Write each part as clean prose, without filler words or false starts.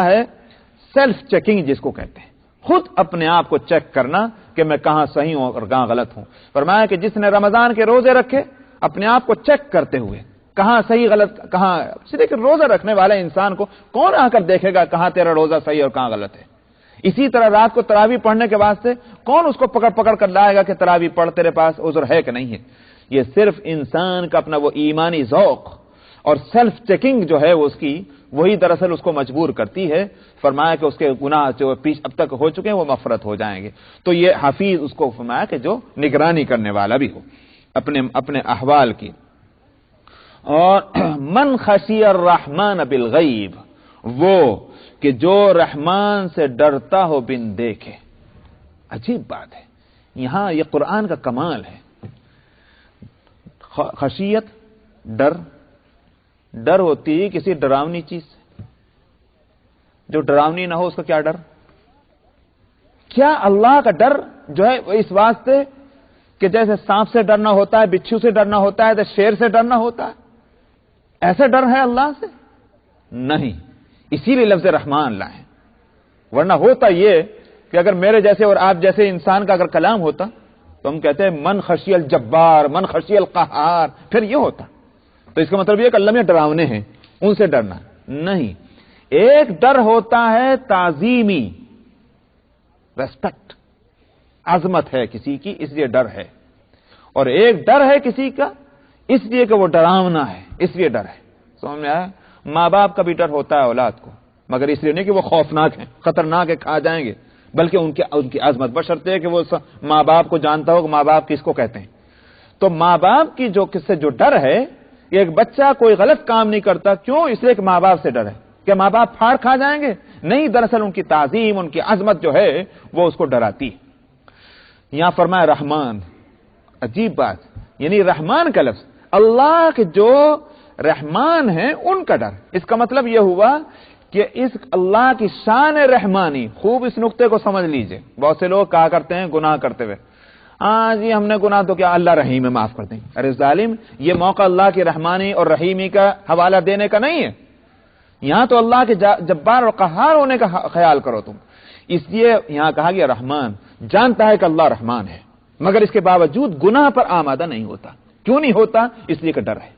ہے self checking جس کو کہتے ہیں، خود اپنے آپ کو چیک کرنا کہ میں کہاں صحیح ہوں اور کہاں غلط ہوں۔ فرمایا کہ جس نے رمضان کے روزے رکھے اپنے آپ کو چیک کرتے ہوئے کہاں صحیح غلط کہاں، دیکھیں روزہ رکھنے والے انسان کو کون آ کر دیکھے گا کہاں تیرا روزہ صحیح اور کہاں غلط ہے۔ اسی طرح رات کو تراویح پڑھنے کے واسطے کون اس کو پکڑ پکڑ کر لائے گا کہ تراویح پڑھ تیرے پاس عذر ہے کہ نہیں ہے۔ یہ صرف انسان کا اپنا وہ ایمانی ذوق اور سیلف چیکنگ جو ہے وہ اس کی وہی دراصل اس کو مجبور کرتی ہے۔ فرمایا کہ اس کے گناہ جو اب تک ہو چکے ہیں وہ مغفرت ہو جائیں گے۔ تو یہ حفیظ اس کو فرمایا کہ جو نگرانی کرنے والا بھی ہو اپنے احوال کی۔ اور من خشی الرحمن بالغیب، وہ کہ جو رحمان سے ڈرتا ہو بن دیکھے۔ عجیب بات ہے، یہاں یہ قرآن کا کمال ہے۔ خشیت ڈر ہوتی ہے کسی ڈراؤنی چیز سے، جو ڈراؤنی نہ ہو اس کا کیا ڈر؟ کیا اللہ کا ڈر جو ہے اس واسطے کہ جیسے سانپ سے ڈرنا ہوتا ہے، بچھو سے ڈرنا ہوتا ہے، تو شیر سے ڈرنا ہوتا ہے، ایسا ڈر ہے اللہ سے؟ نہیں، اسی لیے لفظ رحمان لائیں، ورنہ ہوتا یہ کہ اگر میرے جیسے اور آپ جیسے انسان کا اگر کلام ہوتا تو ہم کہتے ہیں من خشی الجبار، من خشی القہار، پھر یہ ہوتا۔ تو اس کا مطلب یہ کہ اللہ میں ڈراونے ہیں، ان سے ڈرنا نہیں۔ ایک ڈر ہوتا ہے تعظیمی، ریسپیکٹ، عظمت ہے کسی کی اس لیے ڈر ہے، اور ایک ڈر ہے کسی کا اس لیے کہ وہ ڈراونا ہے اس لیے ڈر ہے۔ سمجھ میں آیا؟ ماں باپ کا بھی ڈر ہوتا ہے اولاد کو، مگر اس لیے نہیں کہ وہ خوفناک ہیں، خطرناک ہے، کھا جائیں گے، بلکہ ان کی عظمت بشرطے ہے کہ وہ ماں باپ کو جانتا ہو کہ ماں باپ کس کو کہتے ہیں۔ تو ماں باپ کی جو کس سے جو ڈر ہے، ایک بچہ کوئی غلط کام نہیں کرتا، کیوں؟ اس لیے کہ ماں باپ سے ڈر ہے کہ ماں باپ پھاڑ کھا جائیں گے، نہیں، دراصل ان کی تعظیم، ان کی عظمت جو ہے وہ اس کو ڈراتی۔ یہاں فرمایا رحمان، عجیب بات، یعنی رحمان کا لفظ اللہ کے جو رحمان ہیں ان کا ڈر۔ اس کا مطلب یہ ہوا کہ اس اللہ کی شان رحمانی، خوب اس نقطے کو سمجھ لیجئے۔ بہت سے لوگ کہا کرتے ہیں گناہ کرتے ہوئے، ہاں جی ہم نے گناہ تو کیا، اللہ رحیم ہے، معاف کر دیں۔ ارے ظالم، یہ موقع اللہ کی رحمانی اور رحیمی کا حوالہ دینے کا نہیں ہے، یہاں تو اللہ کے جبار اور قہار ہونے کا خیال کرو تم۔ اس لیے یہاں کہا گیا رحمان، جانتا ہے کہ اللہ رحمان ہے، مگر اس کے باوجود گناہ پر آمادہ نہیں ہوتا۔ کیوں نہیں ہوتا؟ اس لیے کہ ڈر ہے۔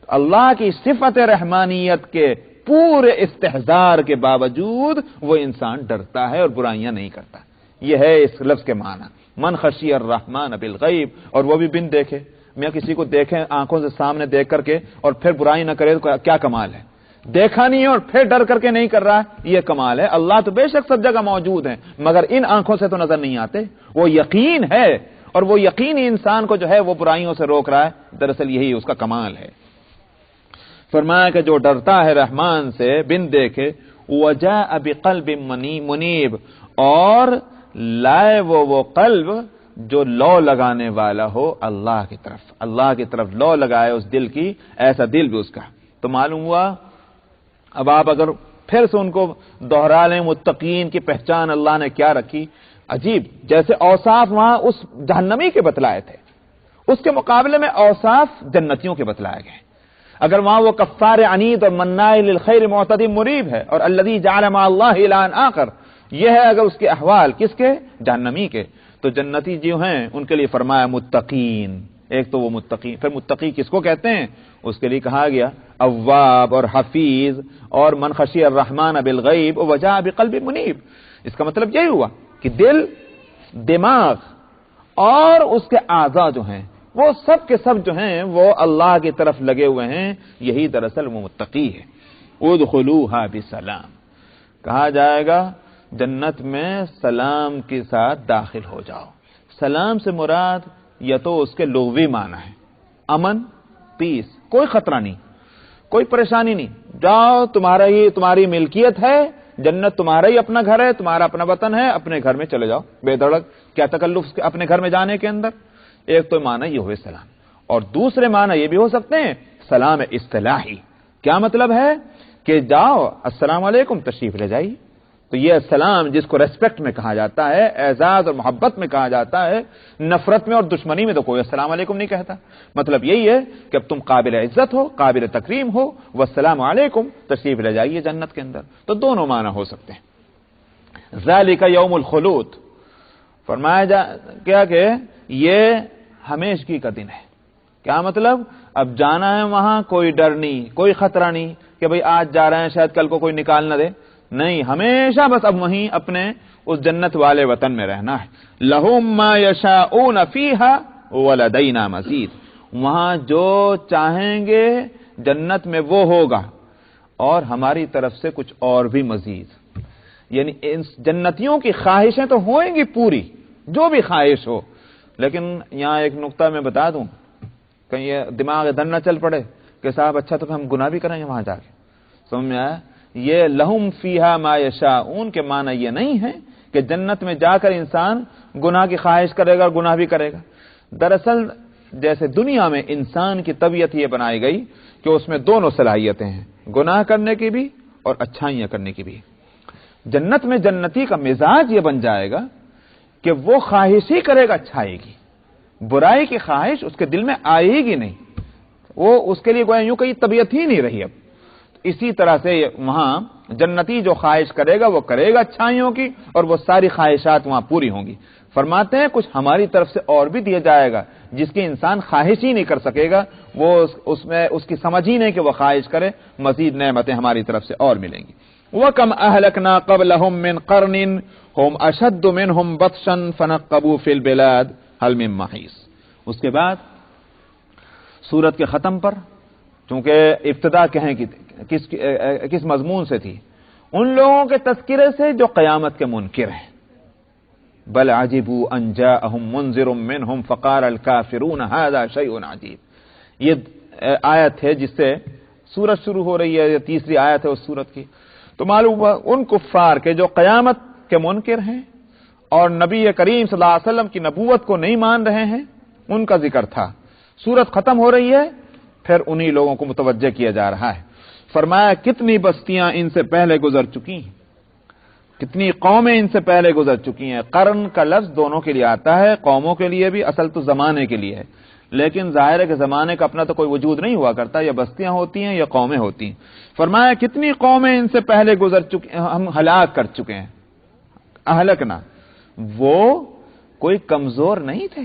اللہ کی صفت رحمانیت کے پورے استحضار کے باوجود وہ انسان ڈرتا ہے اور برائیاں نہیں کرتا۔ یہ ہے اس لفظ کے معنی، من خشی الرحمن بالغیب، اور وہ بھی بن دیکھے۔ میں کسی کو دیکھیں آنکھوں سے سامنے دیکھ کر کے اور پھر برائی نہ کرے تو کیا کمال ہے؟ دیکھا نہیں ہے اور پھر ڈر کر کے نہیں کر رہا ہے، یہ کمال ہے۔ اللہ تو بے شک سب جگہ موجود ہیں، مگر ان آنکھوں سے تو نظر نہیں آتے۔ وہ یقین ہے، اور وہ یقینی انسان کو جو ہے وہ برائیوں سے روک رہا ہے، دراصل یہی اس کا کمال ہے۔ فرمایا کہ جو ڈرتا ہے رحمان سے بن دیکھے، وجاء بقلب منیب، اور لائے وہ قلب جو لو لگانے والا ہو اللہ کی طرف لو لگائے اس دل کی، ایسا دل بھی اس کا۔ تو معلوم ہوا، اب آپ اگر پھر سے ان کو دوہرا لیں، متقین کی پہچان اللہ نے کیا رکھی، عجیب، جیسے اوصاف وہاں اس جہنمی کے بتلائے تھے، اس کے مقابلے میں اوصاف جنتیوں کے بتلائے گئے۔ اگر وہاں وہ کفار عنید اور مناع للخیر معتد مریب ہے، اور الذی جعل مع اللہ الہا آخر، یہ ہے اگر اس کے احوال کس کے؟ جہنمی کے۔ تو جنتی جو ہیں ان کے لیے فرمایا متقین، ایک تو وہ متقین، پھر متقی کس کو کہتے ہیں؟ اس کے لیے کہا گیا اواب اور حفیظ اور من خشی الرحمن بالغیب وجاء بقلب منیب۔ اس کا مطلب یہی ہوا کہ دل، دماغ اور اس کے اعضاء جو ہیں وہ سب کے سب جو ہیں وہ اللہ کی طرف لگے ہوئے ہیں، یہی دراصل وہ متقی ہے۔ ادخلوها بسلام، کہا جائے گا جنت میں سلام کے ساتھ داخل ہو جاؤ۔ سلام سے مراد یا تو اس کے لغوی معنی ہے امن، پیس، کوئی خطرہ نہیں، کوئی پریشانی نہیں، جاؤ تمہاری ملکیت ہے، جنت تمہارا ہی اپنا گھر ہے، تمہارا اپنا وطن ہے، اپنے گھر میں چلے جاؤ بے دھڑک، کیا تکلف اپنے گھر میں جانے کے اندر۔ ایک تو معنی یہ ہوئے سلام، اور دوسرے معنی یہ بھی ہو سکتے ہیں سلام اصطلاحی۔ کیا مطلب ہے؟ کہ جاؤ السلام علیکم، تشریف لے جائیے، تو یہ السلام جس کو ریسپیکٹ میں کہا جاتا ہے، اعزاز اور محبت میں کہا جاتا ہے، نفرت میں اور دشمنی میں تو کوئی السلام علیکم نہیں کہتا۔ مطلب یہی ہے کہ اب تم قابل عزت ہو، قابل تکریم ہو، والسلام علیکم، تشریف لے جائیے جنت کے اندر۔ تو دونوں معنی ہو سکتے ہیں۔ ذالک یوم الخلود، فرمایا کیا کہ یہ ہمیشگی کا دن ہے۔ کیا مطلب؟ اب جانا ہے وہاں، کوئی ڈر نہیں، کوئی خطرہ نہیں کہ بھئی آج جا رہے ہیں شاید کل کو کوئی نکال نہ دے، نہیں، ہمیشہ بس اب وہیں اپنے اس جنت والے وطن میں رہنا ہے۔ لہم ما یشاؤون فیہا ولدینا مزید، وہاں جو چاہیں گے جنت میں وہ ہوگا، اور ہماری طرف سے کچھ اور بھی مزید۔ یعنی ان جنتیوں کی خواہشیں تو ہوئیں گی پوری، جو بھی خواہش ہو، لیکن یہاں ایک نقطہ میں بتا دوں، کہیں یہ دماغ ادھر نہ چل پڑے کہ صاحب اچھا تو ہم گناہ بھی کریں گے وہاں جا کے۔ سمجھ میں آیا؟ یہ لہم فیہا ما یشاؤون کے معنی یہ نہیں ہے کہ جنت میں جا کر انسان گناہ کی خواہش کرے گا اور گناہ بھی کرے گا۔ دراصل جیسے دنیا میں انسان کی طبیعت یہ بنائی گئی کہ اس میں دونوں صلاحیتیں ہیں، گناہ کرنے کی بھی اور اچھائیاں کرنے کی بھی۔ جنت میں جنتی کا مزاج یہ بن جائے گا کہ وہ خواہش ہی کرے گا اچھائی کی، برائی کی خواہش اس کے دل میں آئے گی نہیں، وہ اس کے لیے گویا یوں کہ طبیعت ہی نہیں رہی اب۔ اسی طرح سے وہاں جنتی جو خواہش کرے گا وہ کرے گا اچھائیوں کی، اور وہ ساری خواہشات وہاں پوری ہوں گی۔ فرماتے ہیں کچھ ہماری طرف سے اور بھی دیا جائے گا جس کی انسان خواہش ہی نہیں کر سکے گا، وہ اس میں اس کی سمجھ ہی نہیں کہ وہ خواہش کرے، مزید نعمتیں ہماری طرف سے اور ملیں گی۔ وَكَمْ أَهْلَكْنَا قَبْلَهُمْ مِنْ قَرْنٍ هُمْ أَشَدُّ مِنْهُمْ بَطْشًا فَنَقَّبُوا فِي الْبِلَادِ هَلْ مِن مَّحِيصٍ۔ اس کے بعد سورت کے ختم پر، چونکہ ابتدا کہیں کس مضمون سے تھی، ان لوگوں کے تذکرے سے جو قیامت کے منکر ہیں۔ بل عجبوا ان جاءهم منذر منهم فقال الكافرون هذا شيء عجیب، یہ آیت ہے جس سے سورت شروع ہو رہی ہے، یہ تیسری آیت ہے اس سورت کی۔ تو معلوم ہوا ان کفار کے جو قیامت کے منکر ہیں اور نبی کریم صلی اللہ علیہ وسلم کی نبوت کو نہیں مان رہے ہیں، ان کا ذکر تھا۔ سورت ختم ہو رہی ہے، پھر انہی لوگوں کو متوجہ کیا جا رہا ہے۔ فرمایا کتنی بستیاں ان سے پہلے گزر چکی ہیں، کتنی قومیں ان سے پہلے گزر چکی ہیں۔ قرن کا لفظ دونوں کے لیے آتا ہے، قوموں کے لیے بھی، اصل تو زمانے کے لیے ہے، لیکن ظاہر ہے کہ زمانے کا اپنا تو کوئی وجود نہیں ہوا کرتا، یا بستیاں ہوتی ہیں یا قومیں ہوتی ہیں۔ فرمایا کتنی قومیں ان سے پہلے گزر چکی، ہم ہلاک کر چکے ہیں۔ اہلکنا، وہ کوئی کمزور نہیں تھے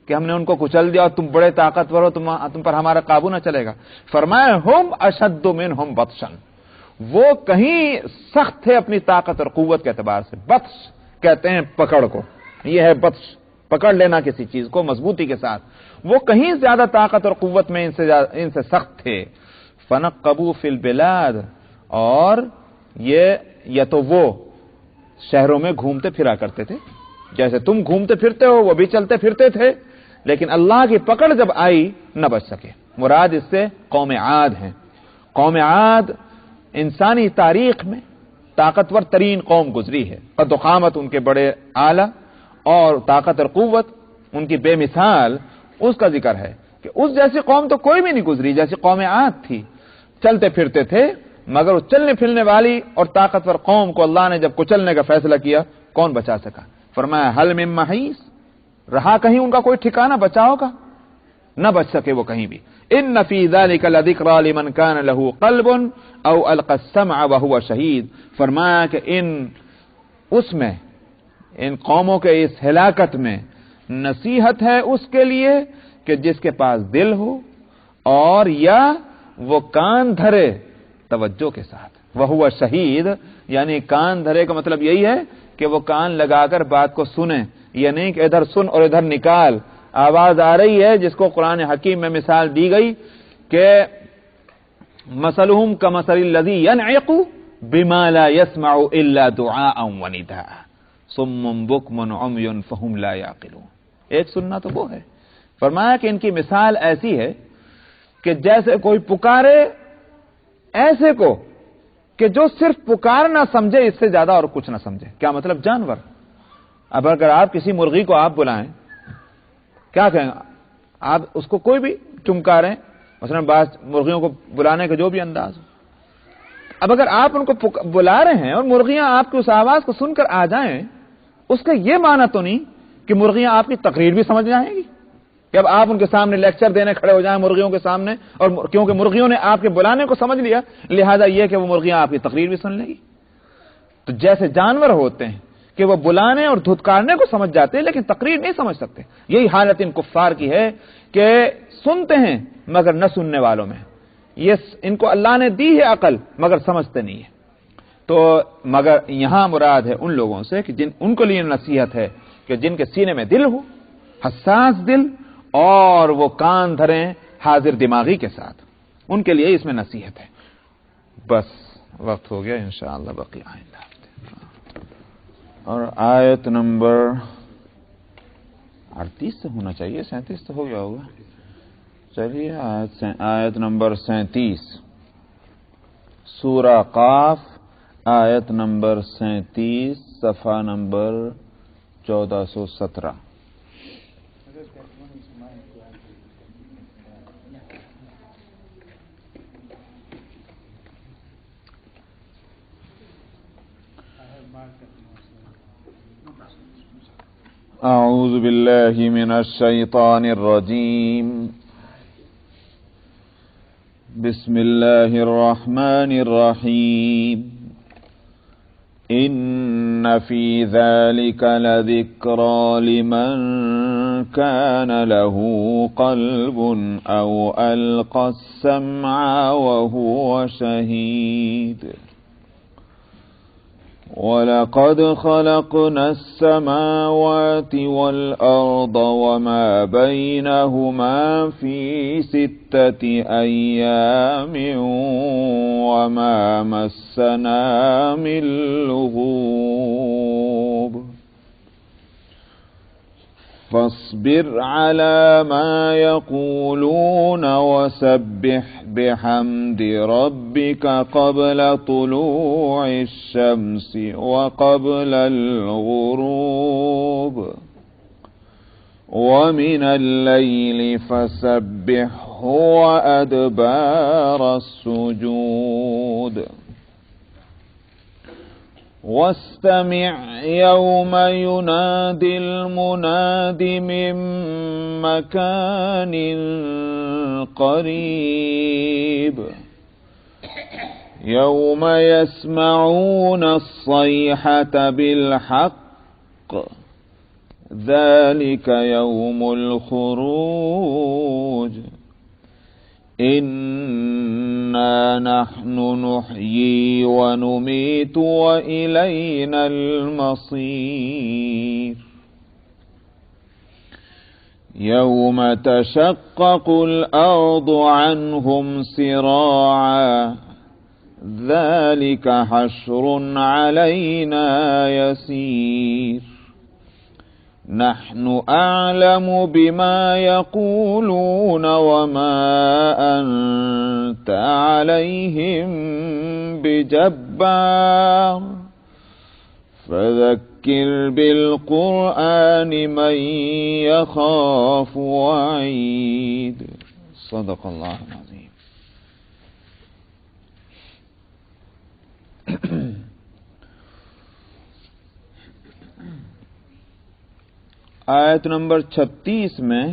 کہ ہم نے ان کو کچل دیا اور تم بڑے طاقتور ہو، تم پر ہمارا قابو نہ چلے گا۔ فرمایا ہم اشد منہم بطشا، وہ کہیں سخت تھے اپنی طاقت اور قوت کے اعتبار سے۔ بطش کہتے ہیں پکڑ کو، یہ ہے بطش، پکڑ لینا کسی چیز کو مضبوطی کے ساتھ، وہ کہیں زیادہ طاقت اور قوت میں ان سے سخت تھے۔ فنقبوا فی البلاد، اور یہ یا تو وہ شہروں میں گھومتے پھرا کرتے تھے، جیسے تم گھومتے پھرتے ہو وہ بھی چلتے پھرتے تھے، لیکن اللہ کی پکڑ جب آئی نہ بچ سکے۔ مراد اس سے قوم عاد ہیں۔ قوم عاد انسانی تاریخ میں طاقتور ترین قوم گزری ہے، قد و قامت ان کے بڑے اعلی، اور طاقت اور قوت ان کی بے مثال، اس کا ذکر ہے کہ اس جیسی قوم تو کوئی بھی نہیں گزری جیسی قوم عاد تھی۔ چلتے پھرتے تھے، مگر اس چلنے پھرنے والی اور طاقتور قوم کو اللہ نے جب کچلنے کا فیصلہ کیا، کون بچا سکا؟ فرمایا حل من محیص، رہا کہیں ان کا کوئی ٹھکانہ بچاؤ کا؟ نہ بچ سکے وہ کہیں بھی۔ ان فی ذلک لذکری لمن کان له قلب او القى السمع وهو شہید، فرمایا کہ اس میں، ان قوموں کے اس ہلاکت میں نصیحت ہے اس کے لیے کہ جس کے پاس دل ہو اور یا وہ کان دھرے توجہ کے ساتھ۔ وہو شہید یعنی کان دھرے کا مطلب یہی ہے کہ وہ کان لگا کر بات کو سنیں، یہ نہیں کہ ادھر سن اور ادھر نکال۔ آواز آ رہی ہے جس کو قرآن حکیم میں مثال دی گئی کہ مثلہم کمثل الذی ینعق بما لا يسمع الا دعاء ونداء صم بکم عمی فہم لا یعقلون۔ ایک سننا تو وہ ہے۔ فرمایا کہ ان کی مثال ایسی ہے کہ جیسے کوئی پکارے ایسے کو کہ جو صرف پکار نہ سمجھے، اس سے زیادہ اور کچھ نہ سمجھے۔ کیا مطلب؟ جانور، اب اگر آپ کسی مرغی کو آپ بلائیں، کیا کہیں گے آپ اس کو؟ کوئی بھی چمکاریں، مثلا بعض مرغیوں کو بلانے کا جو بھی انداز ہو، اب اگر آپ ان کو بلا رہے ہیں اور مرغیاں آپ کی اس آواز کو سن کر آ جائیں، اس کا یہ معنی تو نہیں کہ مرغیاں آپ کی تقریر بھی سمجھ جائیں گی، کہ اب آپ ان کے سامنے لیکچر دینے کھڑے ہو جائیں مرغیوں کے سامنے، اور کیونکہ مرغیوں نے آپ کے بلانے کو سمجھ لیا لہذا یہ کہ وہ مرغیاں آپ کی تقریر بھی سن لیں گی۔ تو جیسے جانور ہوتے ہیں کہ وہ بلانے اور دھتکارنے کو سمجھ جاتے ہیں لیکن تقریر نہیں سمجھ سکتے، یہی حالت ان کفار کی ہے کہ سنتے ہیں مگر نہ سننے والوں میں، یہ ان کو اللہ نے دی ہے عقل مگر سمجھتے نہیں ہے۔ تو مگر یہاں مراد ہے ان لوگوں سے کہ ان کو لیے نصیحت ہے کہ جن کے سینے میں دل ہو، حساس دل، اور وہ کان دھریں حاضر دماغی کے ساتھ، ان کے لیے اس میں نصیحت ہے۔ بس وقت ہو گیا، انشاءاللہ باقی آئندہ اور آیت نمبر 38 سے ہونا چاہیے، 37 تو ہو گیا ہوگا۔ چلیے آیت نمبر 37 سورہ قاف، آیت نمبر 37 صفحہ نمبر 1417۔ اعوذ باللہ من الشیطان الرجیم، بسم اللہ الرحمن الرحیم، ان فی ذلک لذکری لمن کان له قلب او القى السمع وهو شہید، وَلَقَدْ خَلَقْنَا السَّمَاوَاتِ وَالْأَرْضَ وَمَا بَيْنَهُمَا فِي 6 أَيَّامٍ وَمَا مَسَّنَا مِن لُغُوبٍ، فاصبر على ما يقولون وسبح بحمد ربك قبل طلوع الشمس وقبل الغروب ومن الليل فسبحه وأدبار السجود، واستمع يوم ينادي المناد من مكان قريب، يوم يسمعون الصيحة بالحق، ذلك يوم الخروج، إنا نحن نحيي ونميت وإلينا المصير، يوم تشقق الأرض عنهم سراعا، ذلك حشر علينا يسير، نحن أعلم بما يقولون وما أنت عليهم بجبار، فذكر بالقرآن من يخاف وعيد، صدق الله العظيم۔ آیت نمبر 36 میں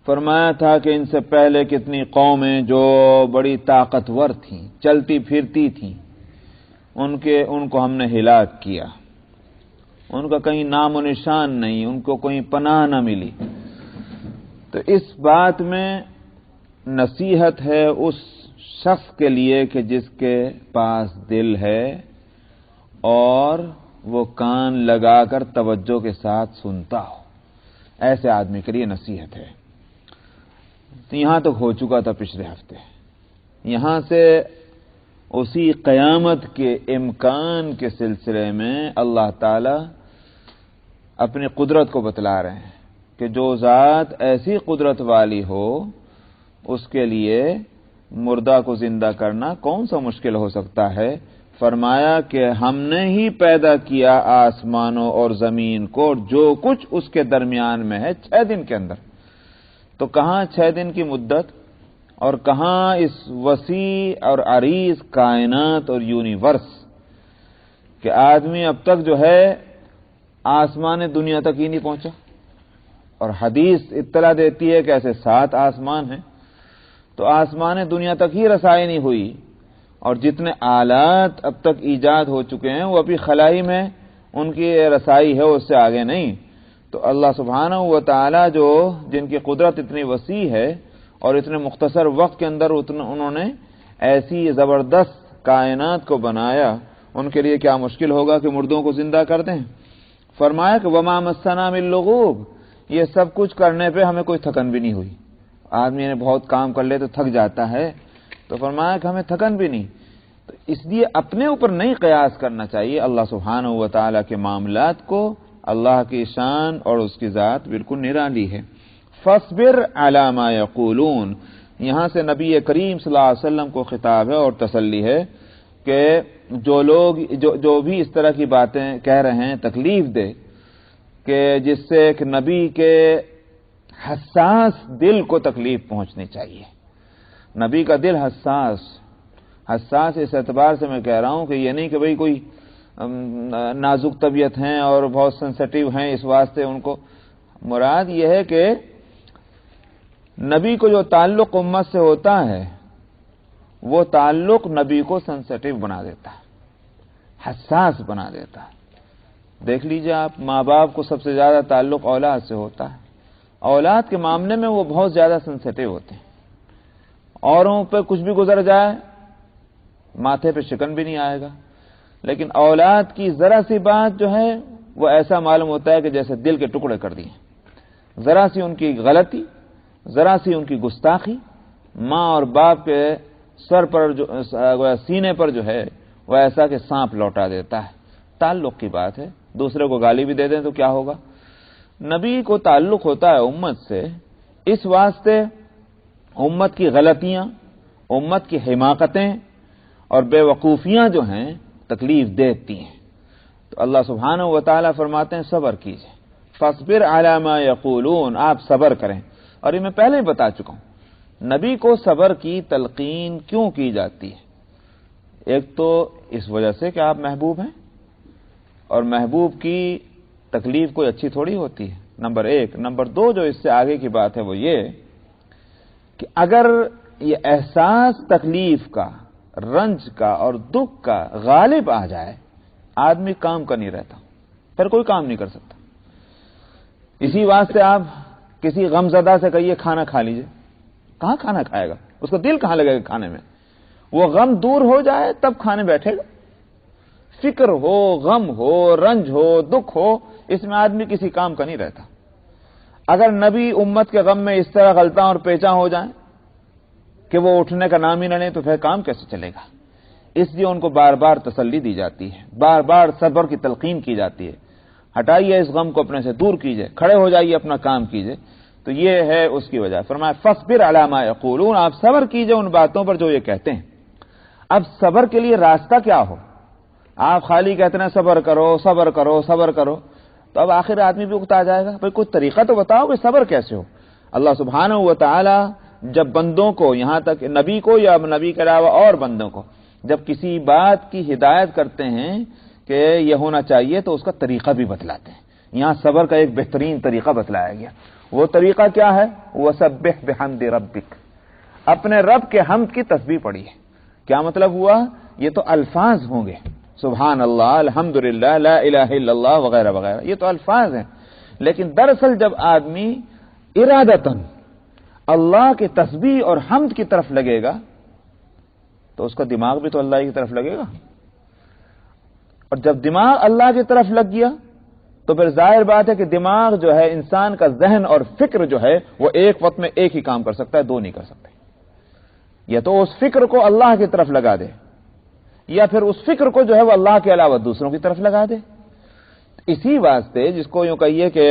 فرمایا تھا کہ ان سے پہلے کتنی قومیں جو بڑی طاقتور تھیں، چلتی پھرتی تھیں، ان کو ہم نے ہلاک کیا، ان کا کہیں نام و نشان نہیں، ان کو کوئی پناہ نہ ملی۔ تو اس بات میں نصیحت ہے اس شخص کے لیے کہ جس کے پاس دل ہے اور وہ کان لگا کر توجہ کے ساتھ سنتا ہو، ایسے آدمی کے لیے نصیحت ہے۔ تو یہاں تک ہو چکا تھا پچھلے ہفتے، یہاں سے اسی قیامت کے امکان کے سلسلے میں اللہ تعالی اپنی قدرت کو بتلا رہے ہیں کہ جو ذات ایسی قدرت والی ہو اس کے لیے مردہ کو زندہ کرنا کون سا مشکل ہو سکتا ہے۔ فرمایا کہ ہم نے ہی پیدا کیا آسمانوں اور زمین کو اور جو کچھ اس کے درمیان میں ہے 6 دن کے اندر۔ تو کہاں 6 دن کی مدت، اور کہاں اس وسیع اور عریض کائنات اور یونیورس کہ آدمی اب تک جو ہے آسمان دنیا تک ہی نہیں پہنچا، اور حدیث اطلاع دیتی ہے کہ ایسے 7 آسمان ہیں، تو آسمان دنیا تک ہی رسائی نہیں ہوئی، اور جتنے آلات اب تک ایجاد ہو چکے ہیں وہ ابھی خلائی میں ان کی رسائی ہے، اس سے آگے نہیں۔ تو اللہ سبحانہ و تعالی جو جن کی قدرت اتنی وسیع ہے اور اتنے مختصر وقت کے اندر انہوں نے ایسی زبردست کائنات کو بنایا، ان کے لیے کیا مشکل ہوگا کہ مردوں کو زندہ کر دیں۔ فرمایا کہ وما مسنا من لغوب، یہ سب کچھ کرنے پہ ہمیں کوئی تھکن بھی نہیں ہوئی۔ آدمی نے بہت کام کر لے تو تھک جاتا ہے، تو فرمایا کہ ہمیں تھکن بھی نہیں۔ تو اس لیے اپنے اوپر نہیں قیاس کرنا چاہیے اللہ سبحانہ و تعالیٰ کے معاملات کو۔ اللہ کی شان اور اس کی ذات بالکل نرالی ہے۔ فاصبر علی ما یقولون، یہاں سے نبی کریم صلی اللہ علیہ وسلم کو خطاب ہے اور تسلی ہے کہ جو لوگ جو بھی اس طرح کی باتیں کہہ رہے ہیں تکلیف دے، کہ جس سے ایک نبی کے حساس دل کو تکلیف پہنچنی چاہیے۔ نبی کا دل حساس اس اعتبار سے میں کہہ رہا ہوں کہ یہ نہیں کہ بھئی کوئی نازک طبیعت ہیں اور بہت سینسٹیو ہیں، اس واسطے ان کو مراد یہ ہے کہ نبی کو جو تعلق امت سے ہوتا ہے وہ تعلق نبی کو سینسٹیو بنا دیتا ہے، حساس بنا دیتا ہے۔ دیکھ لیجئے آپ، ماں باپ کو سب سے زیادہ تعلق اولاد سے ہوتا ہے، اولاد کے معاملے میں وہ بہت زیادہ سینسٹیو ہوتے ہیں، اوروں پہ کچھ بھی گزر جائے ماتھے پہ شکن بھی نہیں آئے گا، لیکن اولاد کی ذرا سی بات جو ہے وہ ایسا معلوم ہوتا ہے کہ جیسے دل کے ٹکڑے کر دیے۔ ذرا سی ان کی غلطی، ذرا سی ان کی گستاخی ماں اور باپ کے سر پر جو سینے پر جو ہے وہ ایسا کہ سانپ لوٹا دیتا ہے۔ تعلق کی بات ہے، دوسرے کو گالی بھی دے دیں تو کیا ہوگا؟ نبی کو تعلق ہوتا ہے امت سے، اس واسطے امت کی غلطیاں، امت کی حماقتیں اور بے وقوفیاں جو ہیں تکلیف دیتی ہیں۔ تو اللہ سبحانہ و تعالیٰ فرماتے ہیں صبر کیجئے، فاصبر علی ما یقولون، آپ صبر کریں۔ اور یہ میں پہلے ہی بتا چکا ہوں نبی کو صبر کی تلقین کیوں کی جاتی ہے۔ ایک تو اس وجہ سے کہ آپ محبوب ہیں، اور محبوب کی تکلیف کوئی اچھی تھوڑی ہوتی ہے، نمبر 1۔ نمبر 2 جو اس سے آگے کی بات ہے وہ یہ کہ اگر یہ احساس تکلیف کا، رنج کا اور دکھ کا غالب آ جائے، آدمی کام کا نہیں رہتا، پھر کوئی کام نہیں کر سکتا۔ اسی واسطے آپ کسی غم زدہ سے کہیے کھانا کھا لیجئے، کہاں کھانا کھائے گا؟ اس کا دل کہاں لگے گا کھانے میں؟ وہ غم دور ہو جائے تب کھانے بیٹھے گا۔ فکر ہو، غم ہو، رنج ہو، دکھ ہو، اس میں آدمی کسی کام کا نہیں رہتا۔ اگر نبی امت کے غم میں اس طرح غلطاں اور پیچاں ہو جائیں کہ وہ اٹھنے کا نام ہی نہ لیں تو پھر کام کیسے چلے گا؟ اس لیے ان کو بار بار تسلی دی جاتی ہے، بار بار صبر کی تلقین کی جاتی ہے۔ ہٹائیے اس غم کو اپنے سے دور کیجئے، کھڑے ہو جائیے، اپنا کام کیجئے۔ تو یہ ہے اس کی وجہ۔ فرمایا فاصبر علی ما یقولون، آپ صبر کیجئے ان باتوں پر جو یہ کہتے ہیں۔ اب صبر کے لیے راستہ کیا ہو؟ آپ خالی کہتے ہیں صبر کرو صبر کرو صبر کرو، تو اب آخر آدمی بھی اکتا جائے گا۔ بھئی کوئی طریقہ تو بتاؤ کہ صبر کیسے ہو۔ اللہ سبحانہ و تعالی جب بندوں کو، یہاں تک نبی کو یا نبی کے علاوہ اور بندوں کو جب کسی بات کی ہدایت کرتے ہیں کہ یہ ہونا چاہیے تو اس کا طریقہ بھی بتلاتے ہیں۔ یہاں صبر کا ایک بہترین طریقہ بتلایا گیا۔ وہ طریقہ کیا ہے؟ وَسَبِّحْ بِحَمْدِ رَبِّكَ، اپنے رب کے حمد کی تسبیح پڑھیے۔ کیا مطلب ہوا؟ یہ تو الفاظ ہوں گے، سبحان اللہ، الحمدللہ، لا الہ الا اللہ وغیرہ وغیرہ، یہ تو الفاظ ہیں، لیکن دراصل جب آدمی ارادتاً اللہ کی تسبیح اور حمد کی طرف لگے گا تو اس کا دماغ بھی تو اللہ کی طرف لگے گا، اور جب دماغ اللہ کی طرف لگ گیا تو پھر ظاہر بات ہے کہ دماغ جو ہے، انسان کا ذہن اور فکر جو ہے وہ ایک وقت میں ایک ہی کام کر سکتا ہے، دو نہیں کر سکتے۔ یا تو اس فکر کو اللہ کی طرف لگا دے، یا پھر اس فکر کو جو ہے وہ اللہ کے علاوہ دوسروں کی طرف لگا دے۔ اسی واسطے جس کو یوں کہیے کہ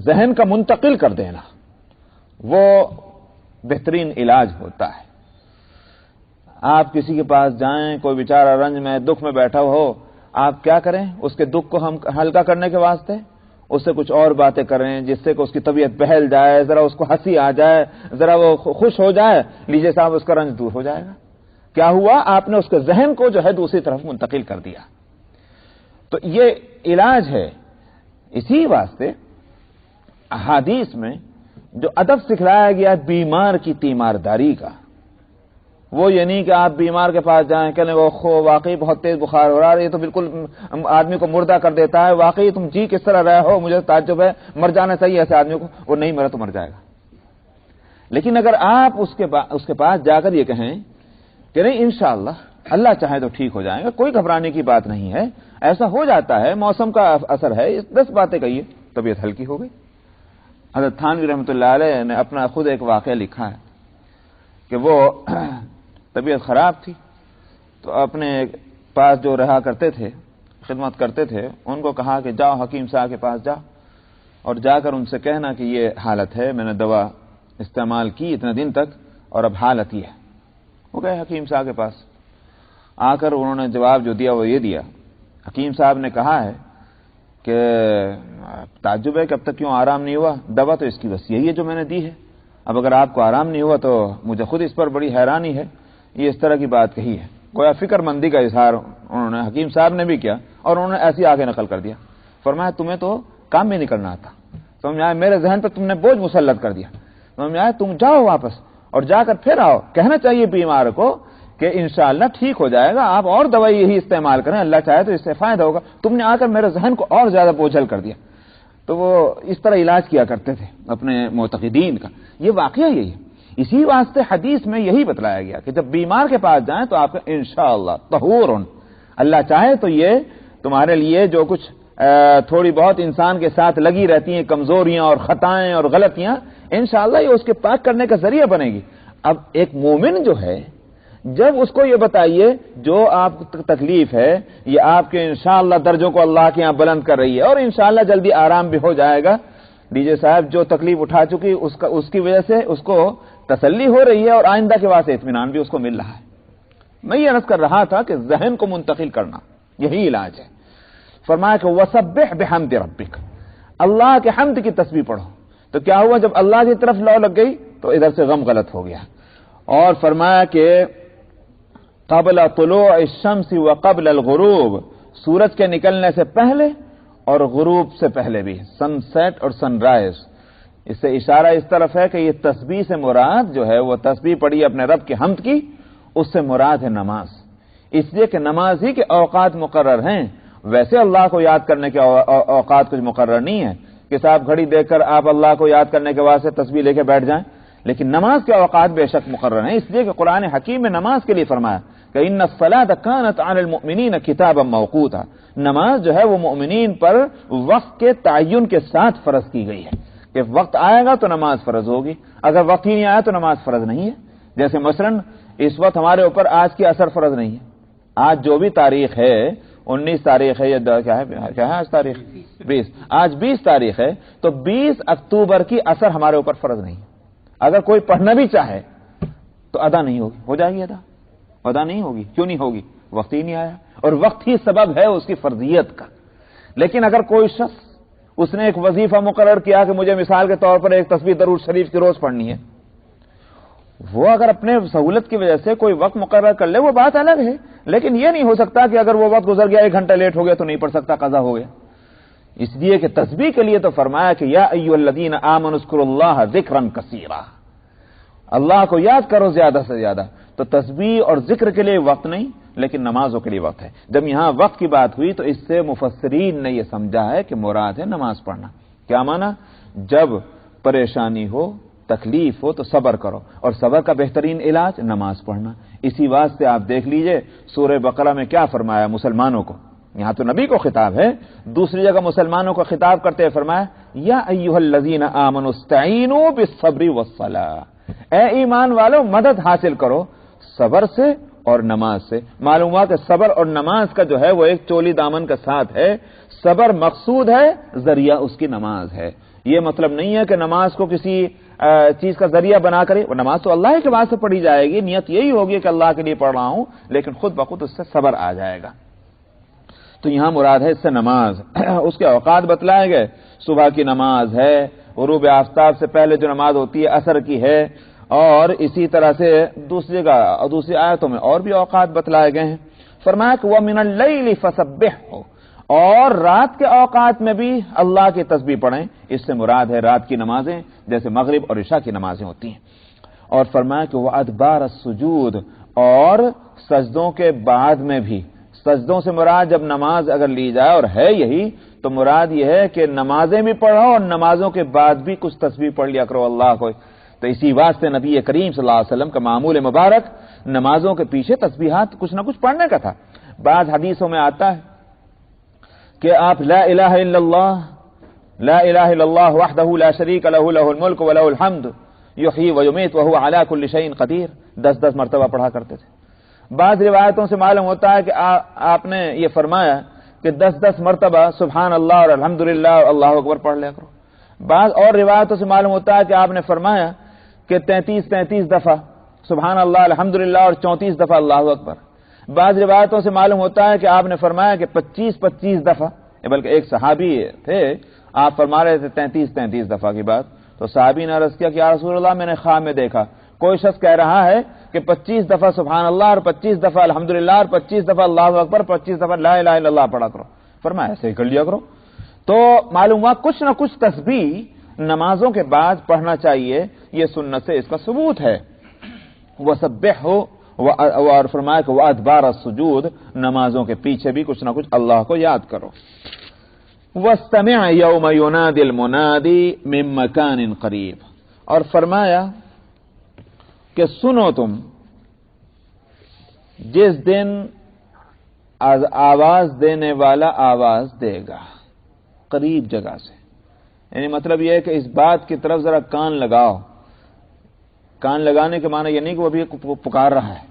ذہن کا منتقل کر دینا وہ بہترین علاج ہوتا ہے۔ آپ کسی کے پاس جائیں، کوئی بیچارہ رنج میں، دکھ میں بیٹھا ہو، آپ کیا کریں؟ اس کے دکھ کو ہم ہلکا کرنے کے واسطے اس سے کچھ اور باتیں کریں جس سے کہ اس کی طبیعت بہل جائے، ذرا اس کو ہنسی آ جائے، ذرا وہ خوش ہو جائے، لیجیے صاحب اس کا رنج دور ہو جائے گا۔ کیا ہوا؟ آپ نے اس کے ذہن کو جو ہے دوسری طرف منتقل کر دیا۔ تو یہ علاج ہے۔ اسی واسطے احادیث میں جو ادب سکھلایا گیا بیمار کی تیمارداری کا، وہ یہ نہیں کہ آپ بیمار کے پاس جائیں کہنے وہ واقعی بہت تیز بخار ہو رہا ہے، یہ تو بالکل آدمی کو مردہ کر دیتا ہے، واقعی تم جی کس طرح رہے ہو، مجھے تعجب ہے، مر جانا چاہیے ایسے آدمی کو۔ وہ نہیں مرا تو مر جائے گا۔ لیکن اگر آپ اس کے پاس جا کر یہ کہیں کہ نہیں انشاءاللہ اللہ چاہے تو ٹھیک ہو جائے گا، کوئی گھبرانے کی بات نہیں ہے، ایسا ہو جاتا ہے، موسم کا اثر ہے، 10 باتیں کہیے، طبیعت ہلکی ہو گئی۔ حضرت تھانوی رحمۃ اللہ علیہ نے اپنا خود ایک واقعہ لکھا ہے کہ وہ طبیعت خراب تھی تو اپنے پاس جو رہا کرتے تھے، خدمت کرتے تھے، ان کو کہا کہ جاؤ حکیم صاحب کے پاس جاؤ اور جا کر ان سے کہنا کہ یہ حالت ہے، میں نے دوا استعمال کی اتنے دن تک اور اب حالت یہ ہے۔ وہ گئے حکیم صاحب کے پاس، آ کر انہوں نے جواب جو دیا وہ یہ دیا، حکیم صاحب نے کہا ہے کہ تعجب ہے کہ اب تک کیوں آرام نہیں ہوا، دوا تو اس کی بس یہی ہے جو میں نے دی ہے، اب اگر آپ کو آرام نہیں ہوا تو مجھے خود اس پر بڑی حیرانی ہے۔ یہ اس طرح کی بات کہی ہے، گویا فکر مندی کا اظہار انہوں نے حکیم صاحب نے بھی کیا اور انہوں نے ایسی آگے نقل کر دیا۔ فرمایا تمہیں تو کام بھی نہیں کرنا آتا، سمجھ آئے، میرے ذہن پر تم نے بوجھ مسلط کر دیا، سمجھ آئے، تم جاؤ واپس اور جا کر پھر آؤ، کہنا چاہیے بیمار کو کہ انشاءاللہ ٹھیک ہو جائے گا، آپ اور دوائی یہی استعمال کریں، اللہ چاہے تو اس سے فائدہ ہوگا، تم نے آ کر میرے ذہن کو اور زیادہ بوجھل کر دیا۔ تو وہ اس طرح علاج کیا کرتے تھے اپنے معتقدین کا۔ یہ واقعہ یہی ہے، اسی واسطے حدیث میں یہی بتلایا گیا کہ جب بیمار کے پاس جائیں تو آپ کا انشاءاللہ طہور، اللہ چاہے تو یہ تمہارے لیے جو کچھ تھوڑی بہت انسان کے ساتھ لگی رہتی ہیں کمزوریاں اور خطائیں اور غلطیاں، انشاءاللہ یہ اس کے پاک کرنے کا ذریعہ بنے گی۔ اب ایک مومن جو ہے جب اس کو یہ بتائیے جو آپ تکلیف ہے یہ آپ کے انشاءاللہ درجوں کو اللہ کے یہاں بلند کر رہی ہے اور انشاءاللہ جلدی آرام بھی ہو جائے گا، دیجئے صاحب جو تکلیف اٹھا چکی اس کی وجہ سے اس کو تسلی ہو رہی ہے اور آئندہ کے واسطے اطمینان بھی اس کو مل رہا ہے۔ میں یہ عرض کر رہا تھا کہ ذہن کو منتقل کرنا یہی علاج ہے۔ فرمایا کہ وسبح بحمد ربک، اللہ کے حمد کی تسبیح پڑھو۔ تو کیا ہوا؟ جب اللہ کی طرف لو لگ گئی تو ادھر سے غم غلط ہو گیا۔ اور فرمایا کہ قبل طلوع الشمس وقبل الغروب، سورج کے نکلنے سے پہلے اور غروب سے پہلے بھی، سن سیٹ اور سن رائز۔ اس سے اشارہ اس طرف ہے کہ یہ تسبیح سے مراد جو ہے وہ تسبیح پڑھی اپنے رب کی حمد کی، اس سے مراد ہے نماز، اس لیے کہ نماز ہی کے اوقات مقرر ہیں۔ ویسے اللہ کو یاد کرنے کے اوقات کچھ مقرر نہیں ہے کہ صاحب گھڑی دیکھ کر آپ اللہ کو یاد کرنے کے واسطے تسبیح لے کے بیٹھ جائیں، لیکن نماز کے اوقات بے شک مقرر ہیں، اس لیے کہ قرآن حکیم میں نماز کے لیے فرمایا کہ ان الصلاۃ کانت علی المؤمنین کتابا موقوتا، نماز جو ہے وہ مؤمنین پر وقت کے تعین کے ساتھ فرض کی گئی ہے کہ وقت آئے گا تو نماز فرض ہوگی، اگر وقت ہی نہیں آیا تو نماز فرض نہیں ہے۔ جیسے مثلا اس وقت ہمارے اوپر آج کی اثر فرض نہیں ہے، آج جو بھی تاریخ ہے 19 تاریخ ہے یا کیا ہے آج تاریخ 20، آج 20 تاریخ ہے تو 20 اکتوبر کی اثر ہمارے اوپر فرض نہیں ہے۔ اگر کوئی پڑھنا بھی چاہے تو ادا نہیں ہوگی، ہو جائے گی ادا نہیں ہوگی، کیوں نہیں ہوگی؟ وقت ہی نہیں آیا، اور وقت ہی سبب ہے اس کی فرضیت کا۔ لیکن اگر کوئی شخص اس نے ایک وظیفہ مقرر کیا کہ مجھے مثال کے طور پر ایک تسبیح درود شریف کی روز پڑھنی ہے، وہ اگر اپنے سہولت کی وجہ سے کوئی وقت مقرر کر لے وہ بات الگ ہے، لیکن یہ نہیں ہو سکتا کہ اگر وہ وقت گزر گیا 1 گھنٹہ لیٹ ہو گیا تو نہیں پڑھ سکتا، قضا ہو گیا۔ اس لیے کہ تسبیح کے لیے تو فرمایا کہ یا ایھا الذین آمنوا اذکروا اللہ ذکرا کثیرا، اللہ کو یاد کرو زیادہ سے زیادہ۔ تو تسبیح اور ذکر کے لیے وقت نہیں لیکن نمازوں کے لیے وقت ہے۔ جب یہاں وقت کی بات ہوئی تو اس سے مفسرین نے یہ سمجھا ہے کہ مراد ہے نماز پڑھنا۔ کیا معنی؟ جب پریشانی ہو تکلیف ہو تو صبر کرو، اور صبر کا بہترین علاج نماز پڑھنا۔ اسی واسطے آپ دیکھ لیجئے سورہ بقرہ میں کیا فرمایا مسلمانوں کو، یہاں تو نبی کو خطاب ہے، دوسری جگہ مسلمانوں کو خطاب کرتے ہوئے فرمایا یا ایھا الذین آمنوا استعینوا بالصبر والصلاۃ، اے ایمان والو مدد حاصل کرو صبر سے اور نماز سے۔ معلوم ہوا کہ صبر اور نماز کا جو ہے وہ ایک چولی دامن کا ساتھ ہے، صبر مقصود ہے، ذریعہ اس کی نماز ہے۔ یہ مطلب نہیں ہے کہ نماز کو کسی چیز کا ذریعہ بنا کرے، وہ نماز تو اللہ کے واسطے پڑھی جائے گی، نیت یہی ہوگی کہ اللہ کے لیے پڑھ رہا ہوں، لیکن خود بخود اس سے صبر آ جائے گا۔ تو یہاں مراد ہے اس سے نماز. اس کے اوقات بتلائے گئے. صبح کی نماز ہے, غروب آفتاب سے پہلے جو نماز ہوتی ہے عصر کی ہے, اور اسی طرح سے دوسری آیتوں میں اور بھی اوقات بتلائے گئے ہیں. فرمایا کہ وَمِنَ اللَّيْلِ فَسَبِّحْهُ, اور رات کے اوقات میں بھی اللہ کی تسبیح پڑھیں. اس سے مراد ہے رات کی نمازیں جیسے مغرب اور عشاء کی نمازیں ہوتی ہیں. اور فرمایا کہ وَأَدْبَارَ السُّجُودِ, اور سجدوں کے بعد میں بھی. سجدوں سے مراد جب نماز اگر لی جائے, اور ہے یہی, تو مراد یہ ہے کہ نمازیں بھی پڑھو اور نمازوں کے بعد بھی کچھ تسبیح پڑھ لیا کرو اللہ کو. تو اسی واسطے نبی کریم صلی اللہ علیہ وسلم کا معمول مبارک نمازوں کے پیچھے تسبیحات کچھ نہ کچھ پڑھنے کا تھا. بعض حدیثوں میں آتا ہے کہ آپ لا الہ الا اللہ, لا الہ الا اللہ وحدہ لا شریک لہ لہ الملک ولہ الحمد یحیی ویمیت وہو علی کل شیء قدیر 10 مرتبہ پڑھا کرتے تھے. بعض روایتوں سے معلوم ہوتا ہے کہ آپ نے یہ فرمایا کہ 10 مرتبہ سبحان اللہ اور الحمدللہ اور اللہ اکبر پڑھ لیا کرو. بعض اور روایتوں سے معلوم ہوتا ہے کہ آپ نے فرمایا کہ 33 دفعہ سبحان اللہ الحمدللہ اور 34 دفعہ اللہ اکبر. بعض روایتوں سے معلوم ہوتا ہے کہ آپ نے فرمایا کہ 25 دفعہ, بلکہ ایک صحابی تھے, آپ فرما رہے تھے 33 دفعہ کی بات. تو صحابی نے عرض کیا کہ یا رسول اللہ, میں نے خواب میں دیکھا کوئی شخص کہہ رہا ہے کہ 25 دفعہ سبحان اللہ اور 25 دفعہ الحمدللہ اور 25 دفعہ اللہ اکبر, 25 دفعہ لا الہ الا اللہ پڑھا کرو. فرمایا ایسے ہی کر لیا کرو. تو معلوم ہوا کچھ نہ کچھ تسبیح نمازوں کے بعد پڑھنا چاہیے. یہ سنت سے اس کا ثبوت ہے. وَسَبِّحْهُ, اور فرمایا کہ وَأَدْبَارَ السُّجُودِ, نمازوں کے پیچھے بھی کچھ نہ کچھ اللہ کو یاد کرو. وَاسْتَمِعْ يَوْمَ يُنَادِ الْمُنَادِ مِن مَّكَانٍ قَرِيبٍ, اور فرمایا کہ سنو تم جس دن آواز دینے والا آواز دے گا قریب جگہ سے. یعنی مطلب یہ ہے کہ اس بات کی طرف ذرا کان لگاؤ. کان لگانے کے معنی یہ نہیں کہ وہ بھی پکار رہا ہے.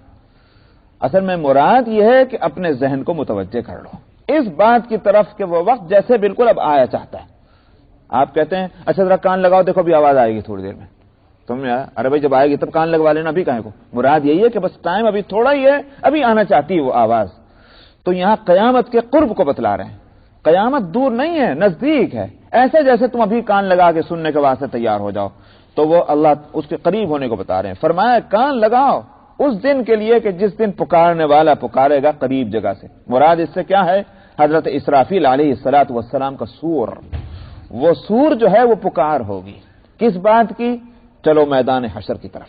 اصل میں مراد یہ ہے کہ اپنے ذہن کو متوجہ کر لو اس بات کی طرف کہ وہ وقت جیسے بالکل اب آیا چاہتا ہے. آپ کہتے ہیں اچھا ذرا کان لگاؤ, دیکھو بھی آواز آئے گی تھوڑی دیر میں. تم ارے بھائی جب آئے گی تب کان لگوا لینا, ابھی کہیں کو. مراد یہی ہے کہ بس ٹائم ابھی تھوڑا ہی ہے, ابھی آنا چاہتی ہے وہ آواز. تو یہاں قیامت کے قرب کو بتلا رہے ہیں. قیامت دور نہیں ہے, نزدیک ہے. ایسے جیسے تم ابھی کان لگا کے سننے کے واسطے تیار ہو جاؤ, تو وہ اللہ اس کے قریب ہونے کو بتا رہے ہیں. فرمایا کان لگاؤ اس دن کے لیے کہ جس دن پکارنے والا پکارے گا قریب جگہ سے. مراد اس سے کیا ہے؟ حضرت اسرافیل علیہ الصلوۃ والسلام کا سور. وہ سور جو ہے وہ پکار ہوگی. کس بات کی؟ چلو میدان حشر کی طرف.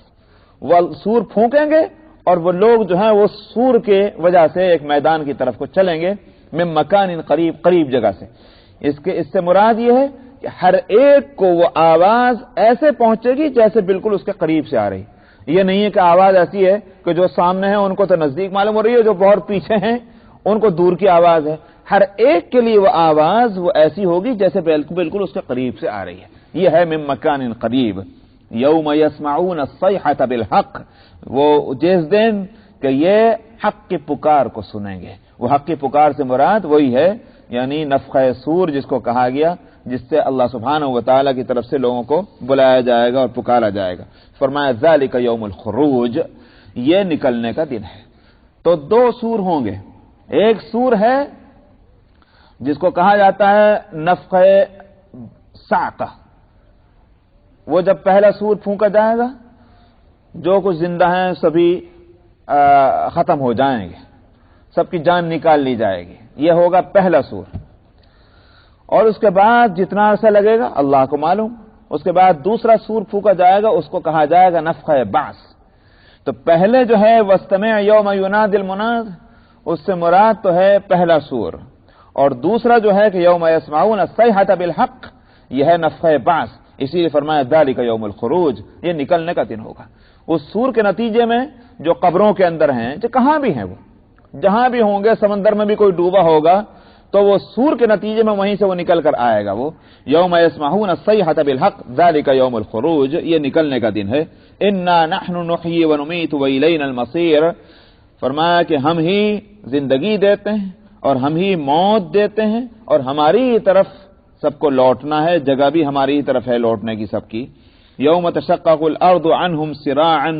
وہ سور پھونکیں گے اور وہ لوگ جو ہیں وہ سور کے وجہ سے ایک میدان کی طرف کو چلیں گے. من مکان قریب, قریب جگہ سے. اس سے مراد یہ ہے کہ ہر ایک کو وہ آواز ایسے پہنچے گی جیسے بالکل اس کے قریب سے آ رہی. یہ نہیں ہے کہ آواز ایسی ہے کہ جو سامنے ہیں ان کو تو نزدیک معلوم ہو رہی ہے, جو بہت پیچھے ہیں ان کو دور کی آواز ہے. ہر ایک کے لیے وہ آواز وہ ایسی ہوگی جیسے بالکل اس کے قریب سے آ رہی ہے. یہ ہے من مکان قریب. یوم یسمعون الصیحۃ بالحق, وہ جس دن کہ یہ حق کی پکار کو سنیں گے. وہ حق کی پکار سے مراد وہی ہے, یعنی نفخہ صور جس کو کہا گیا, جس سے اللہ سبحانہ و تعالیٰ کی طرف سے لوگوں کو بلایا جائے گا اور پکارا جائے گا. فرمایا ذالک یوم الخروج, یہ نکلنے کا دن ہے. تو 2 سور ہوں گے. ایک سور ہے جس کو کہا جاتا ہے نفخہ صاعقہ. وہ جب پہلا سور پھونکا جائے گا جو کچھ زندہ ہیں سبھی ختم ہو جائیں گے, سب کی جان نکال لی جائے گی. یہ ہوگا پہلا سور. اور اس کے بعد جتنا عرصہ لگے گا اللہ کو معلوم. اس کے بعد دوسرا سور پھونکا جائے گا, اس کو کہا جائے گا نفخہ بعث. تو پہلے جو ہے واستمع یوم ینادی المناد, اس سے مراد تو ہے پہلا سور. اور دوسرا جو ہے کہ یوم یسمعون الصیحۃ بالحق, یہ ہے نفخہ بعث. اسی لیے فرمایا ذالک یوم الخروج, یہ نکلنے کا دن ہوگا. اس سور کے نتیجے میں جو قبروں کے اندر ہیں, جو کہاں بھی ہیں, وہ جہاں بھی ہوں گے, سمندر میں بھی کوئی ڈوبا ہوگا تو وہ سور کے نتیجے میں وہیں سے وہ نکل کر آئے گا. وہ یوم یسمعون الصیحۃ بالحق ذالک یوم الخروج, یہ نکلنے کا دن ہے. انا نحن نحیی ونمیت والینا المصیر, فرمایا کہ ہم ہی زندگی دیتے ہیں اور ہم ہی موت دیتے ہیں اور ہماری طرف سب کو لوٹنا ہے, جگہ بھی ہماری طرف ہے لوٹنے کی سب کی. یوم تشقق الارض عنہم سراعا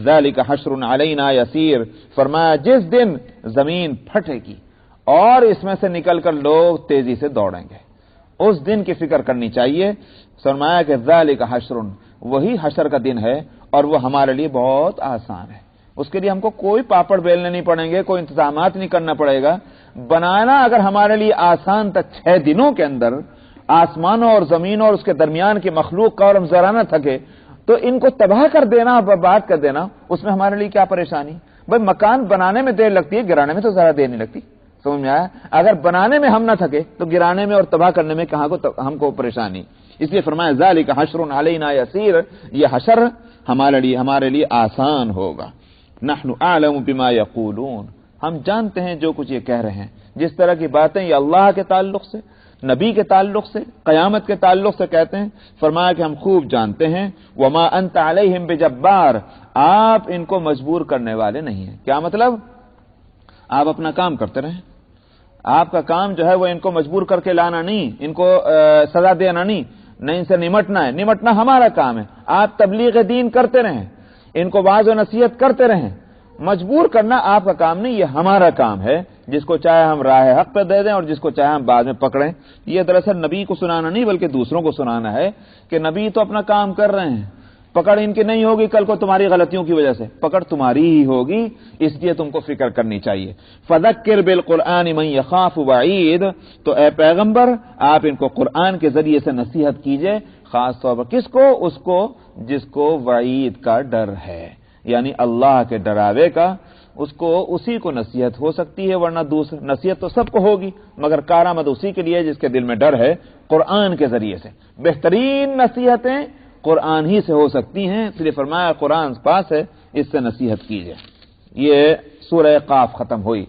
ذالک حشر علینا یسیر, فرمایا جس دن زمین پھٹے گی اور اس میں سے نکل کر لوگ تیزی سے دوڑیں گے. اس دن کی فکر کرنی چاہیے. فرمایا کہ ذالک حشر، وہی حشر کا دن ہے اور وہ ہمارے لیے بہت آسان ہے. اس کے لیے ہم کو کوئی پاپڑ بیلنے نہیں پڑیں گے، کوئی انتظامات نہیں کرنا پڑے گا. بنانا اگر ہمارے لیے آسان تھا 6 دنوں کے اندر، آسمانوں اور زمینوں اور اس کے درمیان کی مخلوق کا اور ہم ذرا نہ تھکے، تو ان کو تباہ کر دینا، برباد کر دینا، اس میں ہمارے لیے کیا پریشانی؟ بھائی مکان بنانے میں دیر لگتی ہے، گرانے میں تو ذرا دیر نہیں لگتی. سمجھ میں آیا؟ اگر بنانے میں ہم نہ تھکے تو گرانے میں اور تباہ کرنے میں کہاں کو ہم کو پریشانی. اس لیے فرمایا ذالک حشر علینا یسیر، یہ حشر ہمارے لیے آسان ہوگا. نحن اعلم بما یقولون، ہم جانتے ہیں جو کچھ یہ کہہ رہے ہیں. جس طرح کی باتیں یہ اللہ کے تعلق سے، نبی کے تعلق سے، قیامت کے تعلق سے کہتے ہیں، فرمایا کہ ہم خوب جانتے ہیں. وما انت علیہم بجبار، آپ ان کو مجبور کرنے والے نہیں ہیں. کیا مطلب؟ آپ اپنا کام کرتے رہیں، آپ کا کام جو ہے وہ ان کو مجبور کر کے لانا نہیں، ان کو سزا دینا نہیں ان سے نمٹنا ہے. نمٹنا ہمارا کام ہے. آپ تبلیغ دین کرتے رہیں، ان کو واعظ و نصیحت کرتے رہیں. مجبور کرنا آپ کا کام نہیں، یہ ہمارا کام ہے. جس کو چاہے ہم راہ حق پہ دے دیں اور جس کو چاہے ہم بعد میں پکڑیں. یہ دراصل نبی کو سنانا نہیں بلکہ دوسروں کو سنانا ہے کہ نبی تو اپنا کام کر رہے ہیں. پکڑ ان کی نہیں ہوگی کل کو تمہاری غلطیوں کی وجہ سے، پکڑ تمہاری ہی ہوگی. اس لیے تم کو فکر کرنی چاہیے. فذکر بالقرآن من یخاف وعید، تو اے پیغمبر آپ ان کو قرآن کے ذریعے سے نصیحت کیجئے. خاص طور پر کس کو؟ اس کو جس کو وعید کا ڈر ہے، یعنی اللہ کے ڈراوے کا. اس کو اسی کو نصیحت ہو سکتی ہے، ورنہ دوسری نصیحت تو سب کو ہوگی، مگر کارآمد اسی کے لیے جس کے دل میں ڈر ہے. قرآن کے ذریعے سے بہترین نصیحتیں قرآن ہی سے ہو سکتی ہیں. اس لیے فرمایا قرآن پاس ہے، اس سے نصیحت کیجئے. یہ سورہ قاف ختم ہوئی.